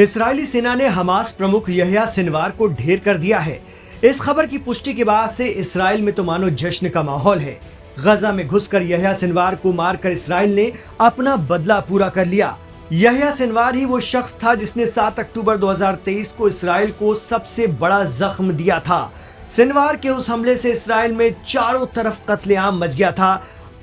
इस्राएली सेना ने हमास प्रमुख यहया सिनवार को ढेर कर दिया है। इस खबर की पुष्टि के बाद से इसराइल में तो मानो जश्न का माहौल है। गजा में घुसकर यहया सिनवार को मारकर इसराइल ने अपना बदला पूरा कर लिया। यहया सिनवार ही वो शख्स था जिसने 7 अक्टूबर 2023 को इसराइल को सबसे बड़ा जख्म दिया था। सिनवार के उस हमले से इसराइल में चारों तरफ कत्लेआम मच गया था।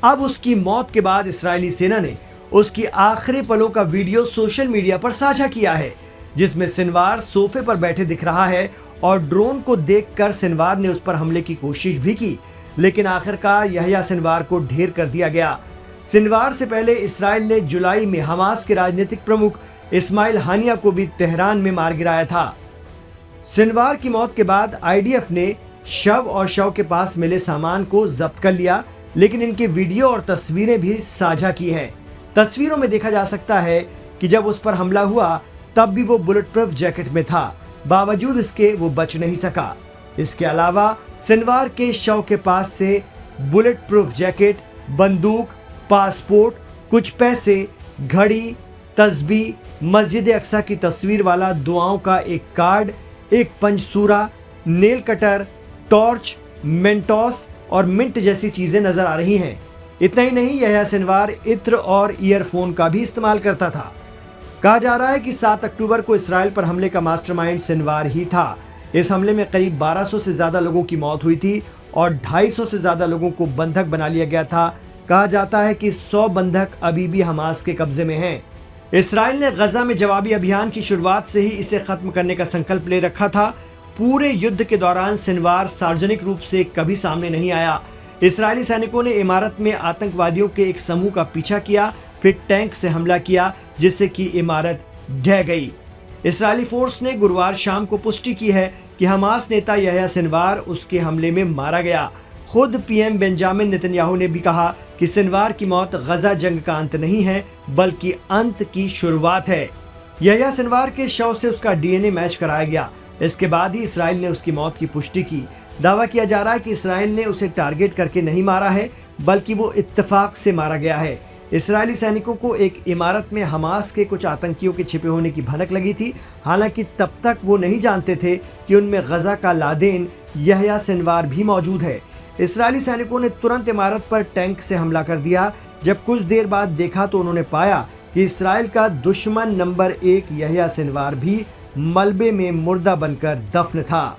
अब उसकी मौत के बाद इसराइली सेना ने उसकी आखिरी पलों का वीडियो सोशल मीडिया पर साझा किया है, जिसमें सिनवार सोफे पर बैठे दिख रहा है और ड्रोन को देखकर सिनवार ने उस पर हमले की कोशिश भी की, लेकिन आखिरकार यहया सिनवार को ढेर कर दिया गया। सिनवार से पहले इसराइल ने जुलाई में हमास के राजनीतिक प्रमुख इस्माइल हानिया को भी तेहरान में मार गिराया था। सिनवार की मौत के बाद आईडीएफ ने शव और शव के पास मिले सामान को जब्त कर लिया, लेकिन इनके वीडियो और तस्वीरें भी साझा की हैं। तस्वीरों में देखा जा सकता है कि जब उस पर हमला हुआ तब भी वो बुलेट प्रूफ जैकेट में था, बावजूद इसके वो बच नहीं सका। इसके अलावा सिनवार के शव के पास से बुलेट प्रूफ जैकेट, बंदूक, पासपोर्ट, कुछ पैसे, घड़ी, तस्बीह, मस्जिद अक्सा की तस्वीर वाला दुआओं का एक कार्ड, एक पंचसूरा, नेल कटर, टॉर्च, मेंटोस और मिंट जैसी चीजें नजर आ रही हैं। इतना ही नहीं, यहया सिनवार इत्र और ईयरफोन का भी इस्तेमाल करता था। कहा जा रहा है कि 7 अक्टूबर को इसराइल पर हमले का मास्टरमाइंड सिनवार ही था। इस हमले में करीब 1200 से ज्यादा लोगों की मौत हुई थी और 250 से ज्यादा लोगों को बंधक बना लिया गया था। कहा जाता है कि 100 बंधक अभी भी हमास के कब्जे में हैं। इसराइल ने गजा में जवाबी अभियान की शुरुआत से ही इसे खत्म करने का संकल्प ले रखा था। पूरे युद्ध के दौरान सिनवार सार्वजनिक रूप से कभी सामने नहीं आया। इसराइली सैनिकों ने इमारत में आतंकवादियों के एक समूह का पीछा किया, फिर टैंक से हमला किया, जिससे कि इमारत ढह गई। इसराइली फोर्स ने गुरुवार शाम को पुष्टि की है कि हमास नेता यहया सिनवार उसके हमले में मारा गया। खुद पीएम बेंजामिन नेतन्याहू ने भी कहा कि सिनवार की मौत गजा जंग का अंत नहीं है, बल्कि अंत की शुरुआत है। यहया सिनवार के शव से उसका डीएनए मैच कराया गया। इसके बाद ही इसराइल ने उसकी मौत की पुष्टि की। दावा किया जा रहा है कि इसराइल ने उसे टारगेट करके नहीं मारा है, बल्कि वो इत्तेफाक से मारा गया है। इसराइली सैनिकों को एक इमारत में हमास के कुछ आतंकियों के छिपे होने की भनक लगी थी। हालांकि तब तक वो नहीं जानते थे कि उनमें गजा का लादेन यहया सिनवार भी मौजूद है। इसराइली सैनिकों ने तुरंत इमारत पर टैंक से हमला कर दिया। जब कुछ देर बाद देखा तो उन्होंने पाया कि इसराइल का दुश्मन नंबर 1 यहया सिनवार भी मलबे में मुर्दा बनकर दफन था।